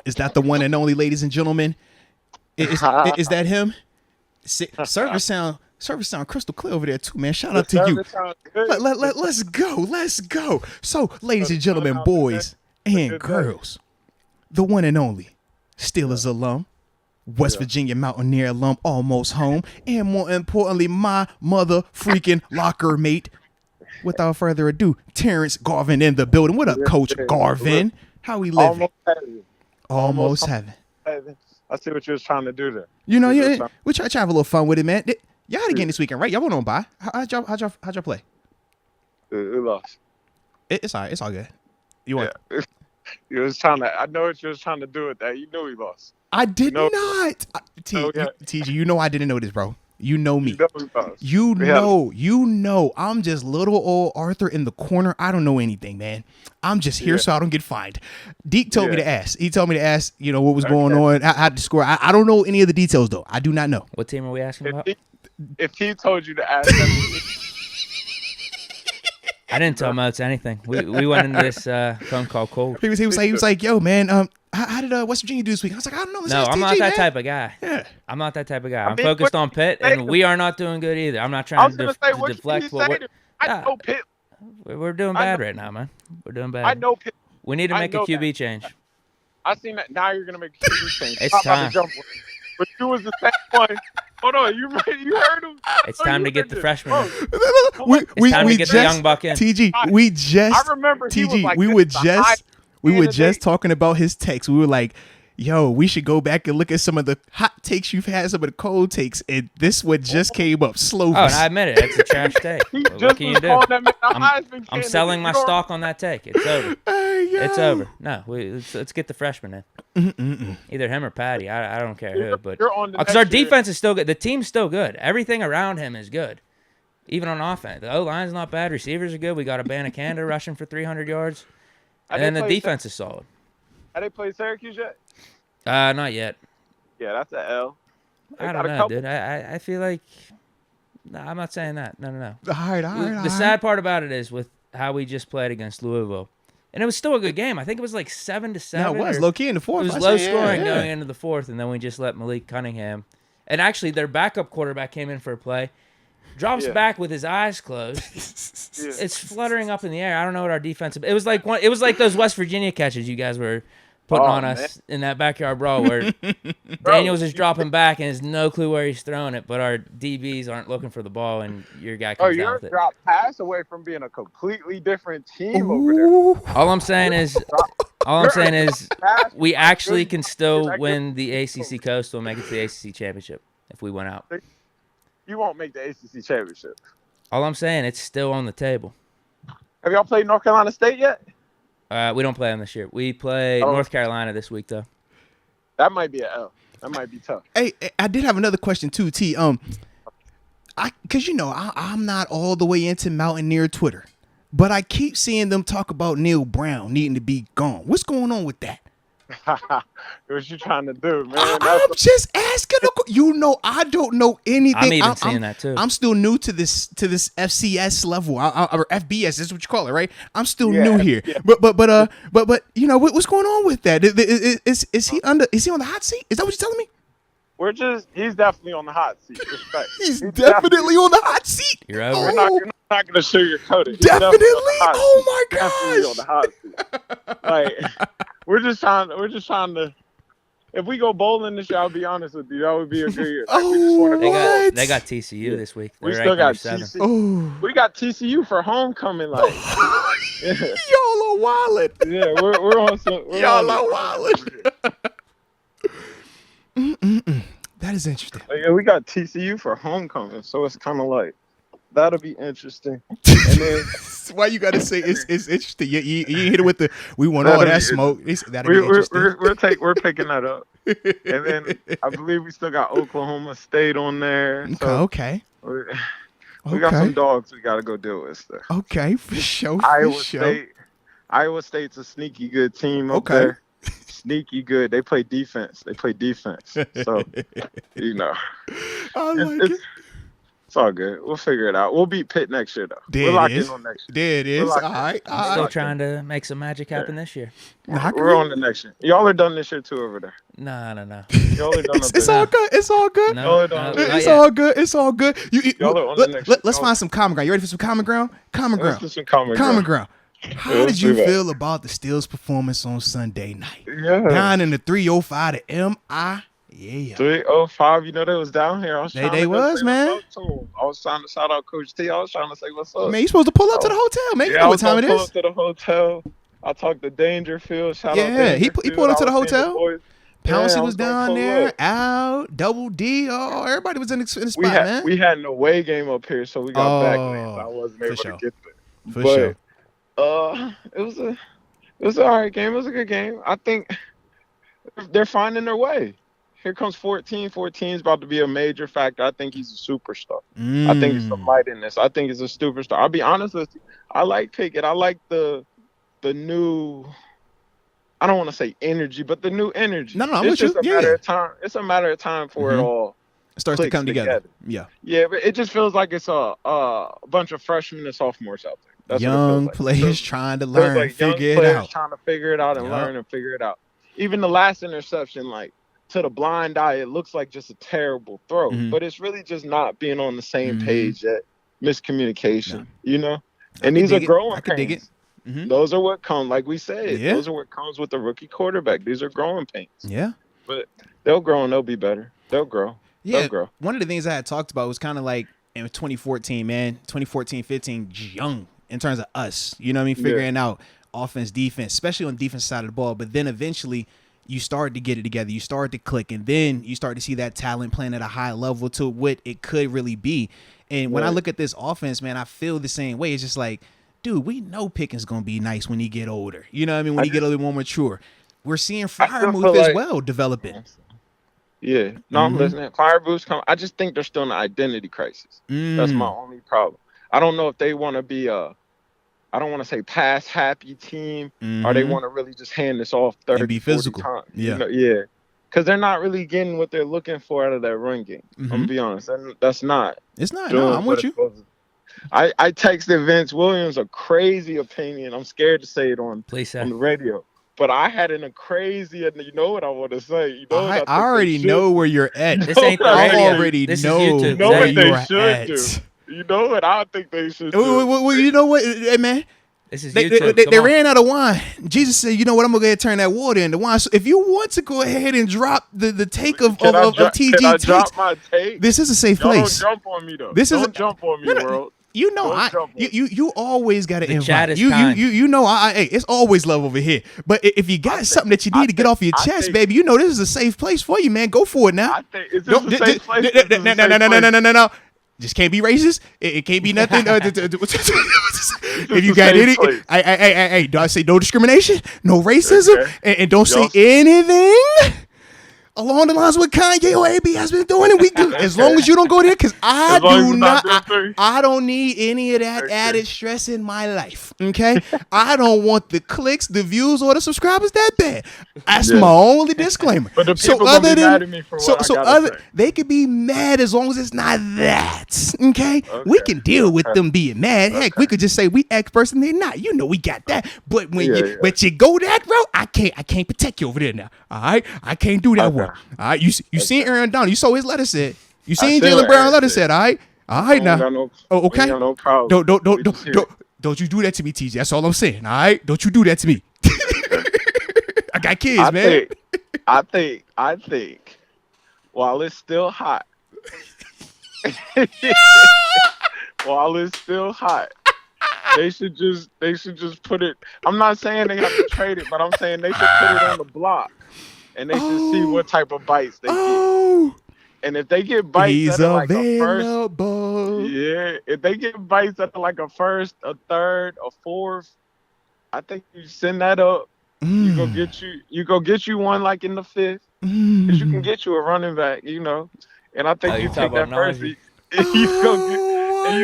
Is that the one and only, ladies and gentlemen? Is that him? Service sound crystal clear over there too, man. Shout out to you. Let's go. So, ladies and gentlemen, boys and girls, the one and only Steelers alum, West Virginia Mountaineer alum, almost home, and more importantly, my mother freaking locker mate. Without further ado, Terence Garvin in the building. What up, Coach Garvin? How we living? Almost heaven. I see what you was trying to do there. You know, we try to have a little fun with it, man. Y'all had a game this weekend, right? Y'all went on by. How'd y'all play? We lost. It's all right. It's all good. You want? Yeah. You was trying to. I know what you was trying to do with that. You knew we lost. I did not. TG, you know I didn't know this, bro. You know me. You know. I'm just little old Arthur in the corner. I don't know anything, man. I'm just here so I don't get fined. Deke told me to ask. He told me to ask, what was going on, how to score. I don't know any of the details, though. I do not know. What team are we asking about? If he told you to ask them, I didn't tell Moats anything. We went into this phone call cold. He was like, yo, man, how did West Virginia do this week? I was like, I don't know. No, I'm not that type of guy. Yeah. I'm not that type of guy. I'm focused on Pitt, and we are not doing good either. I'm not trying to deflect. I know Pitt. We're doing bad right now, man. We're doing bad. I know Pitt. We need to make a QB change. I seen that. Now you're going to make a QB change. It's time. But you was the same one. Hold on. You heard him? It's time to get the freshman in. It's time to get the young buck in. TG, I remember we were just talking about his takes. We were like, yo, we should go back and look at some of the hot takes you've had, some of the cold takes, and this one just came up. Slovis. Oh, and I admit it. It's a trash take. What can you do? I'm selling my stock on that take. It's over. It's over. No, let's get the freshman in. Either him or Patty. I don't care who, but because our defense is still good. The team's still good. Everything around him is good. Even on offense. The O-line's not bad. Receivers are good. We got a Banacanda rushing for 300 yards. And then the defense is solid. Have they played Syracuse yet? Not yet. Yeah, that's an L. I don't know, dude. I feel like... No, I'm not saying that. No. All right. The sad part about it is with how we just played against Louisville. And it was still a good game. I think it was like 7-7. No, it was low-key in the fourth. It was low scoring going into the fourth, and then we just let Malik Cunningham. And actually, their backup quarterback came in for a play. Drops back with his eyes closed. It's fluttering up in the air. I don't know what our defense. It was like those West Virginia catches you guys were putting on us in that backyard brawl where Daniels is dropping back and has no clue where he's throwing it, but our DBs aren't looking for the ball, and your guy comes down with it. Drop pass away from being a completely different team over there. All I'm saying is we actually can still win the ACC Coastal and make it to the ACC Championship if we went out. You won't make the ACC championship. All I'm saying, it's still on the table. Have y'all played North Carolina State yet? We don't play them this year. We play North Carolina this week, though. That might be an L. That might be tough. Hey, I did have another question too, T. Because I'm not all the way into Mountaineer Twitter, but I keep seeing them talk about Neil Brown needing to be gone. What's going on with that? What you trying to do, man? I'm just asking. I don't know anything. I'm even seeing that too. I'm still new to this FCS level or FBS. That's what you call it, right? I'm still new here. Yeah. But what's going on with that? Is he on the hot seat? Is that what you're telling me? He's definitely on the hot seat. Respect. He's definitely on the hot seat. You're over. You're not going to sugarcoat it. Definitely. Oh my gosh. Definitely on the hot seat. Like, we're just trying to. If we go bowling this year, I'll be honest with you, that would be a good year. They got TCU this week. We still got TCU. We got TCU for homecoming. Like, y'all are wildin'. Yeah, we're on some. Y'all are wildin'. That is interesting. Yeah, we got TCU for homecoming, so it's kind of like that'll be interesting. And then, why you gotta say it's interesting? You hit it with the we want all that smoke. We're picking that up. And then I believe we still got Oklahoma State on there. So okay. We got some dogs we gotta go deal with stuff. Okay, for sure. Iowa State's a sneaky good team up there. Sneaky good. They play defense. So I like it. It's all good. We'll figure it out. We'll beat Pitt next year, though. There We're it locked is. in on next year. There it is. All right. I'm still trying to make some magic happen this year. We're on the next year. Y'all are done this year, too, over there. No. Y'all are done It's all good. It's all good. It's all good. It's all good. Y'all are on the next year. Let's find some common ground. You ready for some common ground? Let's do some common ground. How did you feel about the Steelers' performance on Sunday night? Yeah. Down in the 305 to MI. Yeah. 305, they was down here. I was trying They was, man. I was trying to shout out Coach T. I was trying to say what's up. Man, you supposed to pull up to the hotel, man. You know what time it is. I was pull up to the hotel. I talked to Dangerfield. Shout out Dangerfield. he pulled up to the hotel. Pouncey was down there. Up. Out. Double D. Oh, everybody was in the spot, man. We had an away game up here, so we got back late. So I wasn't able to get there. For sure. It was an all right game. It was a good game. I think they're finding their way. Here comes 14. 14 is about to be a major factor. I think he's a superstar. I think he's some light in this. I think he's a superstar. I'll be honest with you. I like Pickett. I like the new, I don't want to say energy, but the new energy. No, it's just a matter of time. It's a matter of time for it all starts to come together. Yeah. Yeah, but it just feels like it's a bunch of freshmen and sophomores out there. That's young players trying to learn, figure it out. Trying to figure it out and learn and figure it out. Even the last interception, to the blind eye, it looks like just a terrible throw, but it's really just not being on the same page yet. Miscommunication, And these are growing pains. Those are what come, like we said. Yeah. Those are what comes with the rookie quarterback. These are growing pains. Yeah. But they'll grow and they'll be better. They'll grow. Yeah. They'll grow. One of the things I had talked about was kind of like in 2014, man. 2014, 15, young in terms of us. You know what I mean? Figuring out offense, defense, especially on the defense side of the ball. But then eventually you start to get it together. You start to click. And then you start to see that talent playing at a high level to what it could really be. And when I look at this offense, man, I feel the same way. It's just like, dude, we know Pickens going to be nice when he get older. You know what I mean? When he get a little more mature. We're seeing Freiermuth as well developing. Yeah. No, I'm listening. Freiermuth's coming. I just think they're still in an identity crisis. That's my only problem. I don't know if they want to be I don't want to say pass happy team, or they want to really just hand this off 30 and be physical. Times. Yeah. Because they're not really getting what they're looking for out of that run game. I'm going to be honest. That's not. It's not. No, I'm with you. I texted Vince Williams a crazy opinion. I'm scared to say it on the radio. But I had a crazy, and you know what I want to say. I already know where you're at. This ain't the radio. I already know you know what they should do. You know what I think they should do. Well, you know what, hey, man? This is they ran out of wine. Jesus said, you know what, I'm going to go ahead and turn that water into wine. So if you want to go ahead and drop the take of TG can I takes, drop my take? This is a safe place. Don't jump on me, though. Don't jump on me, world. You know, you always got to invite. You know, hey, it's always love over here. But if you got something that you need to get off your chest, baby, you know this is a safe place for you, man. Go for it now. I think it's a safe place. No. Just can't be racist. It can't be nothing. If you got any, hey, do I say no discrimination, no racism, and don't say anything along the lines of what Kanye or AB has been doing, and we do as long as you don't go there, because I don't need any of that added stress in my life. Okay, I don't want the clicks, the views, or the subscribers that bad. That's my only disclaimer. But the people gonna be mad at me for what I gotta say. They could be mad as long as it's not that. Okay, we can deal with them being mad. Heck, we could just say we experts and they're not. You know, we got that. But when you go that route, I can't protect you over there now. All right, I can't do that work. All right, you seen Aaron Donald? You saw his letter said. You seen Jaylen Brown letter said? All right now. Okay. No problem. Don't you do that to me, TJ. That's all I'm saying. All right, don't you do that to me. I got kids, man. I think while it's still hot, they should just put it. I'm not saying they have to trade it, but I'm saying they should put it on the block, and they should see what type of bites they get. And if they get bites that are like a first, if they get bites that are like a first, a third, a fourth, I think you send that up. You go get you one like in the fifth, because you can get you a running back, And I think you take that first. You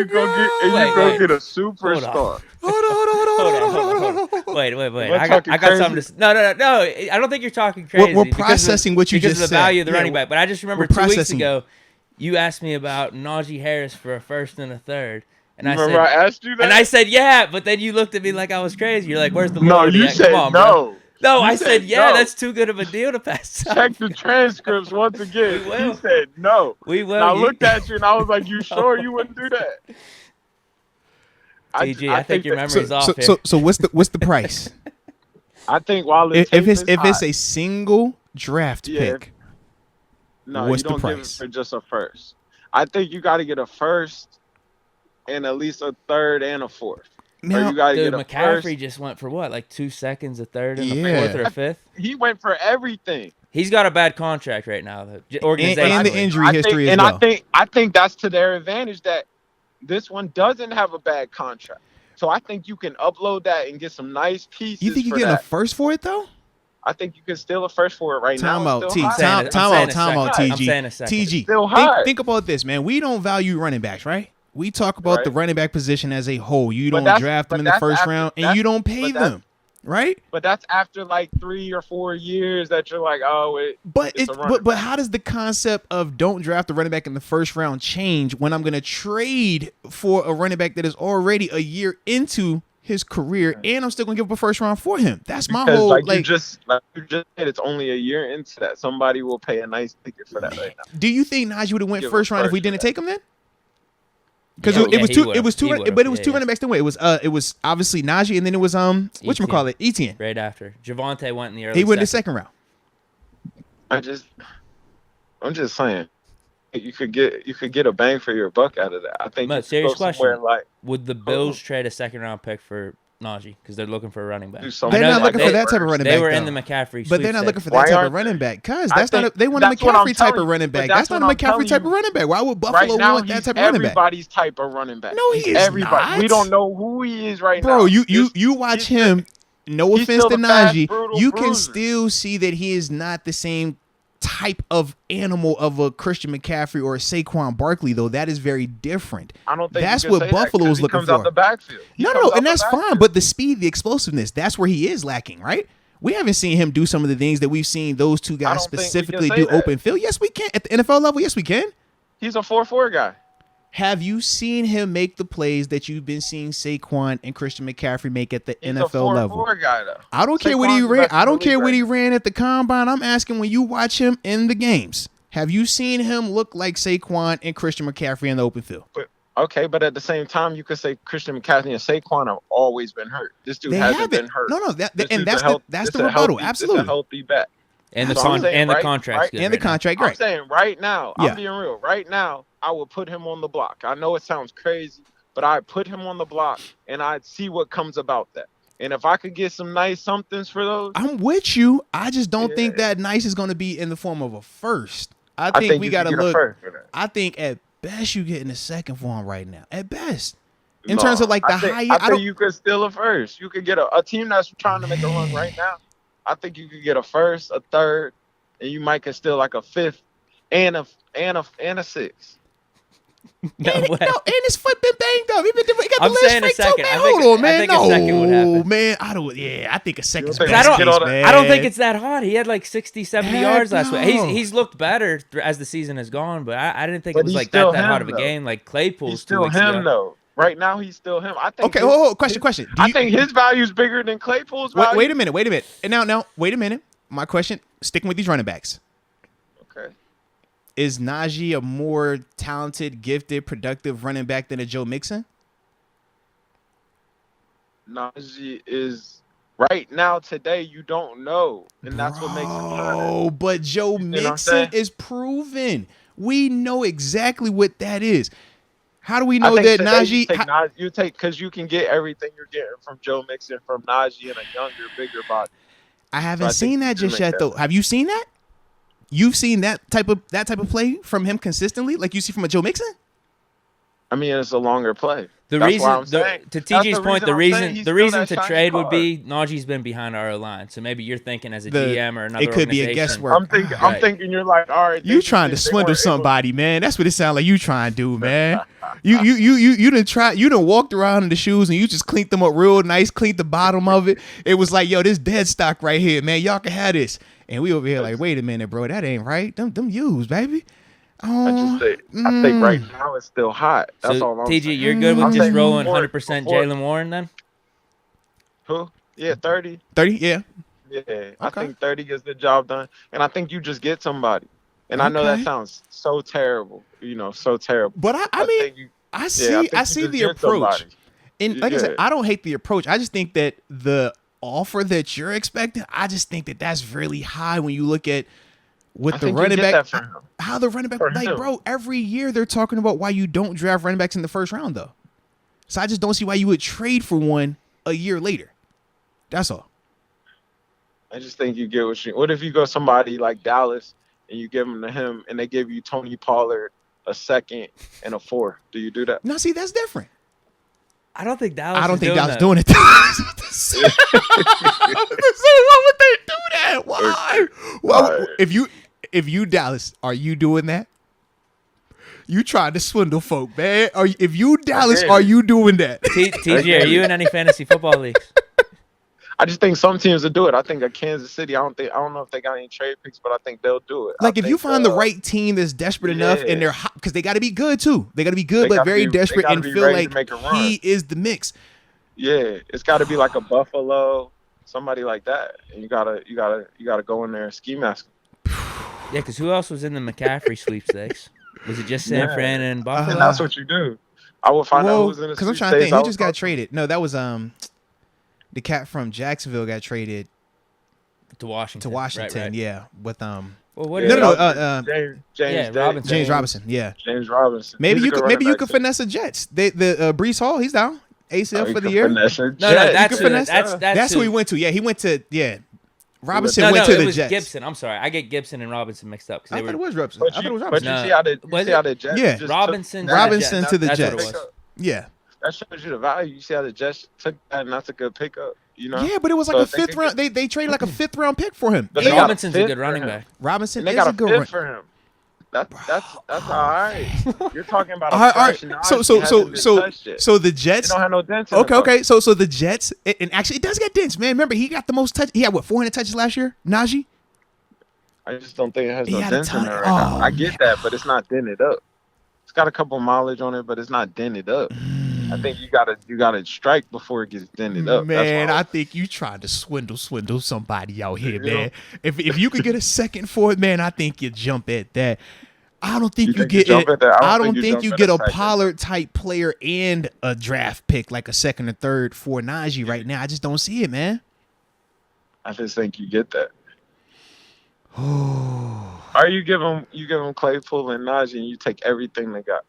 go get a superstar. Hold on. Wait. I got something to. No. I don't think you're talking crazy. We're processing what you just said. Because of the value of the running back. But I just remember 2 weeks ago, you asked me about Najee Harris for a first and a third. And I Remember I asked you that? And I said, yeah, but then you looked at me like I was crazy. You're like, where's the No, loyalty? you Come said on, no. Bro. No, You I said, yeah, no. that's too good of a deal to pass up. Check the transcripts once again. We will. He said no. We will. And I looked at you and I was like, you sure you wouldn't do that? TG, I think your memory's off here. So what's the price? I think while if it's a single draft pick, no, what's you don't the give it price? for just a first. I think you got to get a first and at least a third and a fourth. Now, you got to Dude, get a McCaffrey first. just went for what, like 2 seconds, a third, and Yeah. a fourth or a fifth? He went for everything. He's got a bad contract right now, though. Organizationally. And the injury history as and well. I think that's to their advantage that this one doesn't have a bad contract. So I think you can upload that and get some nice pieces. You think you're for getting that. a first for it though? I think you can steal a first for it right now. Time out, It's T. still high. Time out, TG. I'm saying a second. TG. Still high. Think about this, man. We don't value running backs, right? We talk about the running back position as a whole. You don't draft them in the first round, and you don't pay them, right? But that's after like 3 or 4 years that you're like, oh, but how does the concept of don't draft a running back in the first round change when I'm going to trade for a running back that is already a year into his career, and I'm still going to give up a first round for him? That's my whole like you just said, it's only a year into that. Somebody will pay a nice ticket for that right now. Do you think Najee would have went first round if we didn't take him then? Because Yeah, it was two would've. Two running backs. Then it was obviously Najee, and then it was whatchamacallit, Etienne. Right after Javonte went in the early. He went in the second round. I'm just saying, you could get a bang for your buck out of that. I think. But serious question: like, would the Bills trade a second round pick for Najee because they're looking for a running back? They're not looking for that type of running back. They were though. in the McCaffrey, but they're not looking for that type of running back because they want a McCaffrey type of running back. That's not a McCaffrey type of running back. Why would Buffalo want that type of running back? Everybody's type of running back. No, he is everybody. not. We don't know who he is right now. Bro, you watch him. No offense to Najee, you can bruiser. still see that he is not the same type of animal of a Christian McCaffrey or a Saquon Barkley, though. That is very different. I don't think that's what Buffalo was looking for. Out the backfield. No, and that's fine. But the speed, the explosiveness, that's where he is lacking, right? We haven't seen him do some of the things that we've seen those two guys specifically do open field. Yes, we can. At the NFL level, yes, we can. He's a 4-4 guy. Have you seen him make the plays that you've been seeing Saquon and Christian McCaffrey make at the NFL level? He's a 4-4 guy, though. I don't care what he ran. I don't care what he ran at the combine. I'm asking when you watch him in the games. Have you seen him look like Saquon and Christian McCaffrey in the open field? But at the same time, you could say Christian McCaffrey and Saquon have always been hurt. This dude hasn't been hurt. No, that's the rebuttal. Absolutely, a healthy bet. And the contract, right? And the contract, I'm right? saying right now, I'm being real. Right now, I would put him on the block. I know it sounds crazy, but I'd put him on the block and I'd see what comes about that. And if I could get some nice somethings for those, I'm with you. I just don't think that nice is going to be in the form of a first. I think we got to look. I think at best you get in the second for him right now. At best, in terms of like the high. I think you could steal a first. You could get a team that's trying to make a run right now. I think you could get a first, a third, and you might could steal like a fifth and a sixth. And his foot been banged up. He got I'm the saying a second. Hold on, man. I think a second would happen. Man, I think a second's think best case, man. I don't think it's that hot. He had like 60, 70 yards last week. He's looked better as the season has gone, but I didn't think it was like that hot of a game. Like Claypool's he's still 2 weeks him ago. though. Right now, he's still him. I think. Okay, question. I think his value is bigger than Claypool's value. Wait a minute. And now, wait a minute. My question, sticking with these running backs. Okay. Is Najee a more talented, gifted, productive running back than a Joe Mixon? Najee is right now today. You don't know, and that's what makes him. Oh, but Joe Mixon is proven. We know exactly what that is. How do we know that Najee? You take because you can get everything you're getting from Joe Mixon from Najee in a younger, bigger body. I haven't seen that just yet, though. Have you seen that? You've seen that type of play from him consistently, like you see from a Joe Mixon? I mean, it's a longer play. To TG's point, the reason to trade would be Najee's been behind our line, so maybe you're thinking as a GM or another. It could be a guesswork. I'm thinking you're like, all right. You trying to swindle somebody, man? That's what it sounds like. You trying to do, man. You done walked around in the shoes and you just cleaned them up real nice, cleaned the bottom of it. It was like, yo, this dead stock right here, man. Y'all can have this, and we over here like, wait a minute, bro, that ain't right. Them used, baby. I think right now it's still hot. That's So, all I'm TG, saying. you're good with I'm just saying rolling before- 100% before- Jalen Warren then? Who? Yeah, 30. 30, yeah. Yeah, I think 30 gets the job done, and I think you just get somebody. And I know that Okay. sounds so terrible, so terrible. But I mean, think you, I yeah, see I think you the just get approach. somebody. And like I said, Yeah. I don't hate the approach. I just think that the offer that you're expecting, I just think that that's really high when you look at with I the think you running get back. that for him. How the running back, For like, him. bro, every year they're talking about why you don't draft running backs in the first round, though. So I just don't see why you would trade for one a year later. That's all. I just think you get what you. What if you go somebody like Dallas and you give them to him, and they give you Tony Pollard a second and a fourth? Do you do that? Now, see, that's different. I don't think Dallas I don't is think doing Dallas that. doing it. Why would they do that? Why? Well, if you Dallas, are you doing that? You trying to swindle folk, man. If you Dallas, are you doing that? TG, are you in any fantasy football leagues? I just think some teams will do it. I think at Kansas City, I don't know if they got any trade picks, but I think they'll do it. Like, if you find the right team that's desperate enough, and they're hot, because they got to be good too. They got to be good, but very desperate, and feel like he is the mix. Yeah, it's got to be like a Buffalo, somebody like that, and you gotta go in there and ski mask. Yeah, because who else was in the McCaffrey sweepstakes? Was it just San Fran and Buffalo? And that's what you do. I will find out who's in the because I'm trying to think who just got traded. No, that was the cat from Jacksonville got traded to Washington. Right. Yeah, with Well, what James Robinson. Yeah, James Robinson. Maybe you could finesse the Jets. The Brees Hall, he's down. ACL for the year. No, that's who he went to. Yeah, he went to Robinson went to the Jets. Gibson. I'm sorry, I get Gibson and Robinson mixed up. I thought it was Robinson. But you see how the Jets just Robinson to the Jets. Jets. Yeah. That shows you the value. You see how the Jets took that, and that's a good pickup. Yeah, but it was like a fifth round. They traded like a fifth round pick for him. But Robinson's a good running back. Robinson is a good for him. That's all right. You're talking about all right. So the Jets don't have no dents. Okay. So the Jets, and actually it does get dents, man. Remember, he got the most touch. He had 400 touches last year. Najee. I just don't think it has no dents in there right now. I get that, but it's not dented up. It's got a couple mileage on it, but it's not dented up. I think you gotta strike before it gets dented up. Man, I think you trying to swindle somebody out here, man. If you could get a second for it, man, I think you jump at that. I don't think you get it. I don't think you get a Pollard type player and a draft pick like a second or third for Najee right now. I just don't see it, man. I just think you get that. Or you give them Claypool and Najee, and you take everything they got.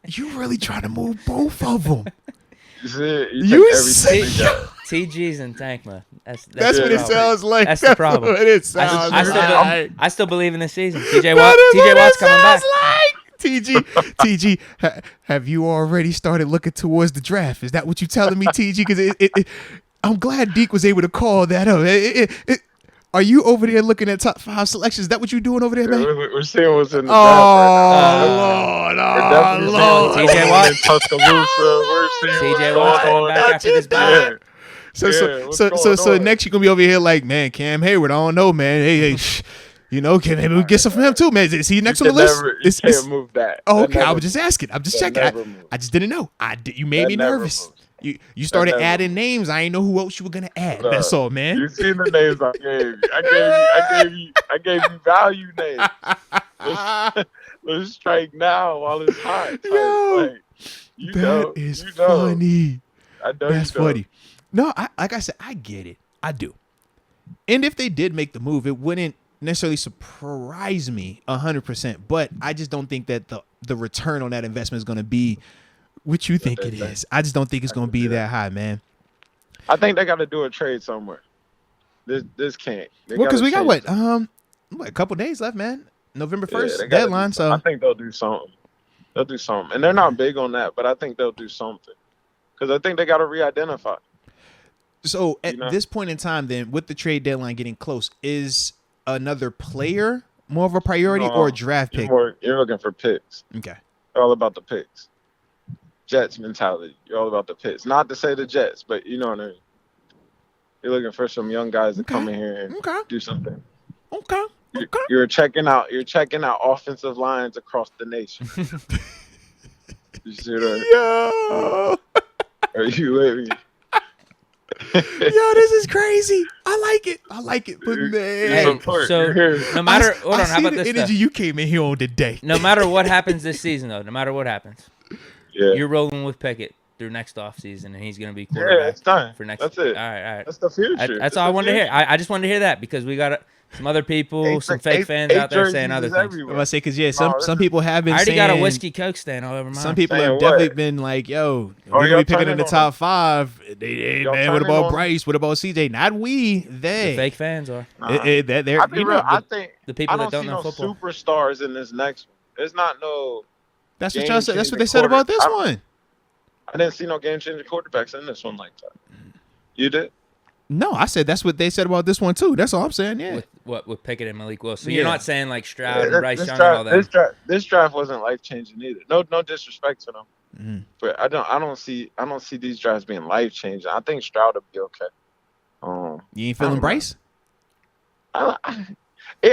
You really trying to move both of them? You say TG's and Tankma. That's what it sounds like. That's the problem. It sounds I still believe in this season. TJ Watt's coming back. TG, have you already started looking towards the draft? Is that what you telling me, TG? Because I'm glad Deke was able to call that up. Are you over there looking at top 5 selections? Is that what you're doing over there, man? We're seeing what's in the draft right now. Lord. TJ Watt. TJ Watt's coming back after this bye. So next you're gonna be over here like, man, Cam Hayward. I don't know, man. Hey, can maybe we get some from him too, man. Is he next on the list? You can't move that. Oh, okay, I was just asking. I'm just checking. I just didn't know. You made me nervous. You started adding names. I didn't know who else you were gonna add. That's all, man. You seen the names I gave you. I gave you value names. Let's strike now while it's hot. Yo, that is funny. I know that's funny. No, like I said, I get it. I do. And if they did make the move, it wouldn't necessarily surprise me 100%. But I just don't think that the return on that investment is going to be what you think it is. I just don't think it's going to be that high, man. I think they got to do a trade somewhere. This can't. Because we got a couple days left, man. November 1st deadline. So I think they'll do something. And they're not big on that, but I think they'll do something. Because I think they got to re-identify. So at this point in time, then, with the trade deadline getting close, is another player more of a priority or a draft pick? You're looking for picks. Okay. You're all about the picks. Jets mentality. You're all about the picks. Not to say the Jets, but you know what I mean. You're looking for some young guys to come in here and do something. Okay. You're checking out offensive lines across the nation. You see that? Yo. Are you with me? Yo, this is crazy. I like it. But man, Hey, so no matter hold on, how about this energy stuff? you came in here on today. No matter what happens this season, though, no matter what happens, Yeah. you're rolling with Pickett through next offseason, and he's going to be quarterback. Yeah, it's time. For next. That's it. All right. That's the future. That's all I wanted to hear. I just wanted to hear that because we got some other people, some fake fans out there saying other things. I'm gonna say because some people have been. I already saying, got a whiskey Coke stand all over mine. Some people have definitely been like, "Yo, we're gonna be picking in the top 5." Man, what about Bryce? What about CJ? Not we. They. The fake fans are. They're. I think the people that don't don't see know no football. Superstars in this next one. It's not no. That's what y'all said. That's what they said about this one. I didn't see no game-changing quarterbacks in this one like that. You did? No, I said that's what they said about this one too. That's all I'm saying. Yeah. With Pickett and Malik Willis. So you're not saying like Stroud and Bryce Young draft, and all that. This draft wasn't life-changing either. No disrespect to them, but I don't see these drafts being life-changing. I think Stroud will be okay. You ain't feeling Bryce?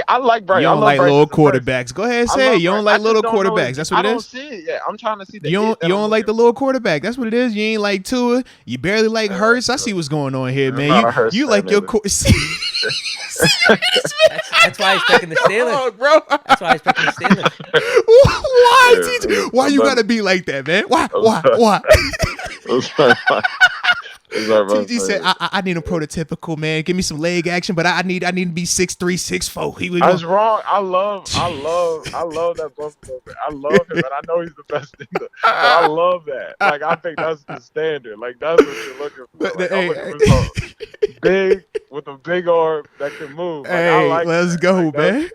I like Bryce. You don't like little quarterbacks. Go ahead and say it. You don't like little quarterbacks. That's what it is. I don't see it yet. I'm trying to see. You don't like the little quarterback. That's what it is. You ain't like Tua. You barely like Hurts. I see what's going on here, man. You like your That's why he's picking the Steelers, bro. That's why he's picking the Steelers. Why you gotta be like that, man? Why? TG said, "I need a prototypical man. Give me some leg action, but I need to be 6'3", 6'4". I was wrong. I love that Buffalo man. I love him, and I know he's the best in the. But I love that. Like I think that's the standard. Like that's what you're looking for. Like, I'm looking for something big with a big arm that can move. Like, hey, let's go, man.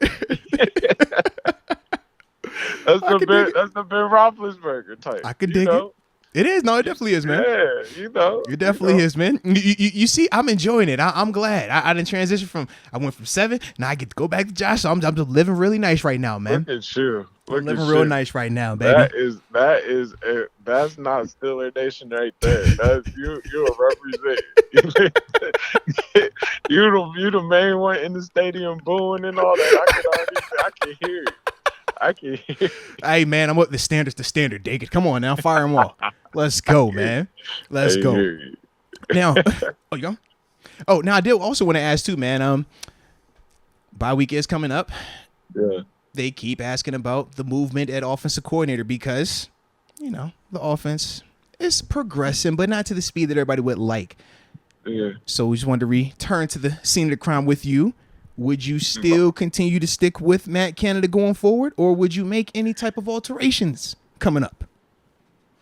That's the Ben Roethlisberger type. I could dig it. It is. No, it definitely is, man. Yeah, It definitely is, man. You see, I'm enjoying it. I'm glad. I didn't transition I went from 7. Now I get to go back to Josh. So I'm just living really nice right now, man. Look at you. I'm living real nice right now, baby. That's not Steeler Nation right there. That's you represent. You the main one in the stadium booing and all that. I can hear it. Hey, man, I'm up the standard, Deke. Come on now, fire them all. Let's go, man. Let's go. Now, you go? Oh, now I did also want to ask too, man. Bye week is coming up. Yeah. They keep asking about the movement at offensive coordinator because, the offense is progressing, but not to the speed that everybody would like. Yeah. So we just wanted to return to the scene of the crime with you. Would you still continue to stick with Matt Canada going forward, or would you make any type of alterations coming up?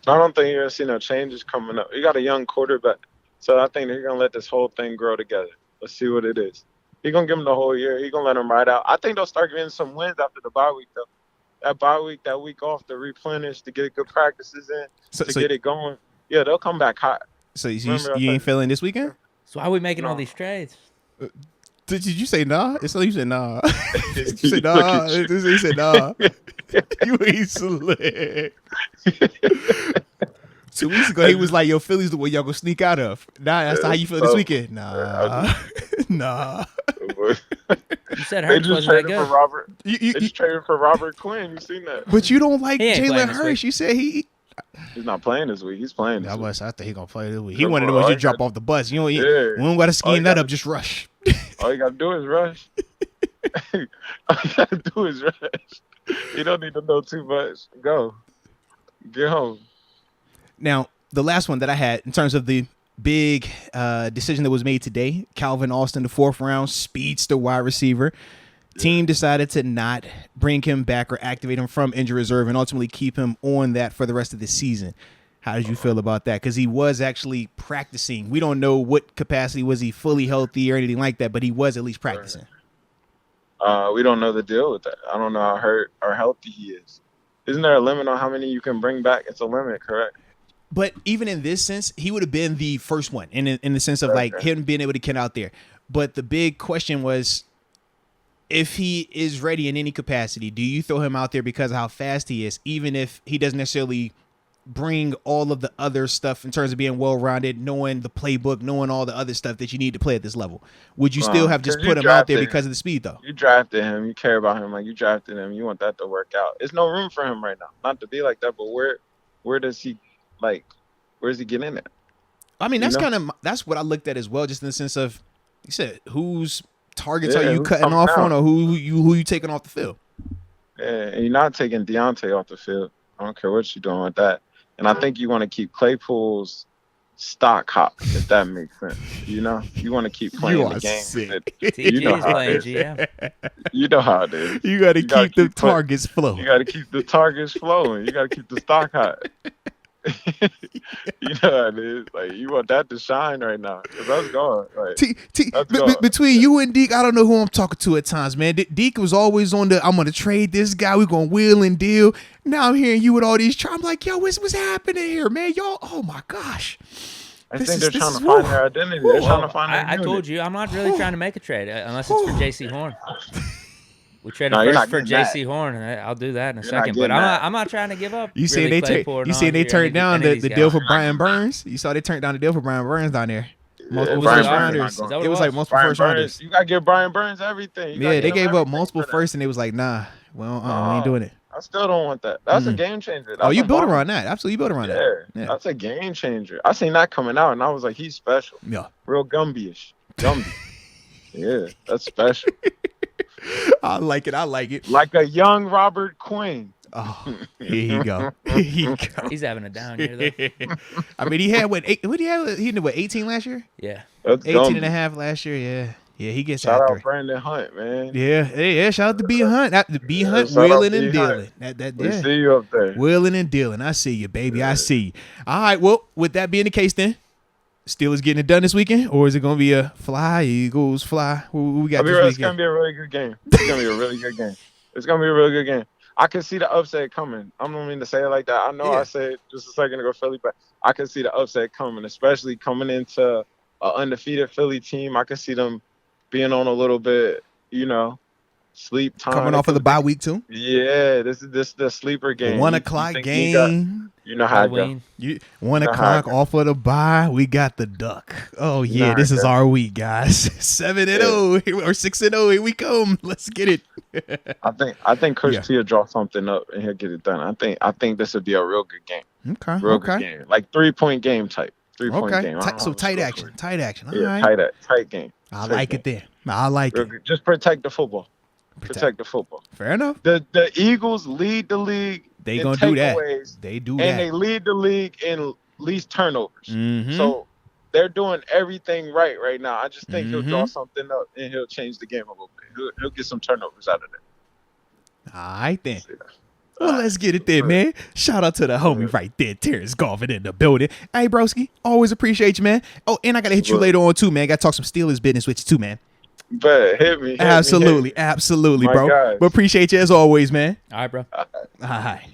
I don't think you're going to see no changes coming up. You got a young quarterback, so I think they're going to let this whole thing grow together. Let's see what it is. He's going to give him the whole year. He's going to let him ride out. I think they'll start getting some wins after the bye week, though. That week off to replenish, to get good practices in, get it going. Yeah, they'll come back hot. So you ain't feeling this weekend? So why are we making all these trades? Did you say nah? It's like you said nah. You said nah. He said nah. You ain't slick. 2 weeks ago, he was like, "Yo, Philly's the way y'all gonna sneak out of." Nah, that's how you feel this weekend. Nah. You said Hurts wasn't that good. They just traded for Robert Quinn. You seen that? But you don't like Jalen Hurts. You said he's not playing this week. He's playing this week. I think he's going to play this week. He wanted to just drop off the bus. We don't got to scheme that up. Just rush. All you got to do is rush. All you got to do is rush. You don't need to know too much. Go. Get home. Now, the last one that I had in terms of the big decision that was made today, Calvin Austin, the 4th round speedster wide receiver. Team decided to not bring him back or activate him from injury reserve and ultimately keep him on that for the rest of the season. How did you feel about that? Because he was actually practicing. We don't know what capacity. Was he fully healthy or anything like that, but he was at least practicing. We don't know the deal with that. I don't know how hurt or healthy he is. Isn't there a limit on how many you can bring back? It's a limit, correct? But even in this sense, he would have been the first one in the sense of like him being able to get out there. But the big question was, if he is ready in any capacity, do you throw him out there because of how fast he is, even if he doesn't necessarily bring all of the other stuff in terms of being well-rounded, knowing the playbook, knowing all the other stuff that you need to play at this level? Would you still have just put him out there because of the speed, though? You drafted him. You care about him. Like, you drafted him. You want that to work out. There's no room for him right now. Not to be like that, but where does he, like, where does he get in at? I mean, that's what I looked at as well, just in the sense of, you said, whose targets are you cutting off on, or who you taking off the field? Yeah, and you're not taking Deontay off the field. I don't care what you're doing with that. And I think you want to keep Claypool's stock hot, if that makes sense. You know, you want to keep playing the game. You know how it is. You know how it is. You got to keep the targets flowing. You got to keep the targets flowing. You got to keep the stock hot. You know how it is. Like, you want that to shine right now, because that's gone. Like, between you and Deke, I don't know who I'm talking to at times, man. Deke was always on I'm gonna trade this guy. We're gonna wheel and deal. Now I'm hearing you with all these. I'm like, yo, what's happening here, man? Y'all, oh my gosh. I think they're trying to find their identity. They're trying to find their I told you, I'm not really trying to make a trade unless it's for J.C. Horn. We traded first for J.C. Horn, and I'll do that in a second. But I'm not trying to give up. You see, they turned down the deal for Brian Burns. You saw they turned down the deal for Brian Burns down there. Multiple first rounders. It was like multiple first rounders. You gotta give Brian Burns everything. Yeah, they gave up multiple firsts, and they was like, nah, well, we ain't doing it. I still don't want that. That's a game changer. You built around that. Absolutely, you built around that. Yeah, that's a game changer. I seen that coming out, and I was like, he's special. Yeah, real Gumby-ish. Gumby. Yeah, that's special. I like it. Like a young Robert Quinn. Oh, here you go. He's having a down year, though. I mean, he had what? He did what? 18 last year? Yeah. That's 18 and a half last year. Yeah. Yeah, he gets shout after out Brandon Hunt, man. Yeah. Shout out to B Hunt. B Hunt wheeling and dealing. We see you up there. Wheeling and dealing. I see you, baby. I see you. All right. Well, with that being the case, then Steelers getting it done this weekend, or is it going to be a fly? Eagles fly? Who we got this weekend? It's going to be a really good game. It's going to be a really good game. It's going to be a really good game. I can see the upset coming. I don't mean to say it like that. I know I said just a second ago Philly, but I can see the upset coming, especially coming into an undefeated Philly team. I can see them being on a little bit, sleep time. Coming off of the bye week too. Yeah, this is the sleeper game. 1 o'clock game. You know how it goes. 1 o'clock off of the bye. We got the duck. Oh yeah, this is our week, guys. 7-0 or 6-0. Here we come. Let's get it. I think Coach T will draw something up and he'll get it done. I think this would be a real good game. Okay. Real good game. Like 3-point game type. 3-point game. So tight action. Tight action. All right. Tight game. I like it there. I like it. Just protect the football. Protect the football. Fair enough. The Eagles lead the league. They gonna do that. They do that. And they lead the league in least turnovers. Mm-hmm. So they're doing everything right now. I just think he'll draw something up and he'll change the game a little bit. He'll get some turnovers out of it. All right then. Well, let's get it there, man. Shout out to the homie right there, Terence Garvin in the building. Hey, broski, always appreciate you, man. Oh, and I gotta hit you later on too, man. Gotta talk some Steelers business with you too, man. But hit me. Absolutely, bro. Guys. But appreciate you as always, man. All right, bro. All right.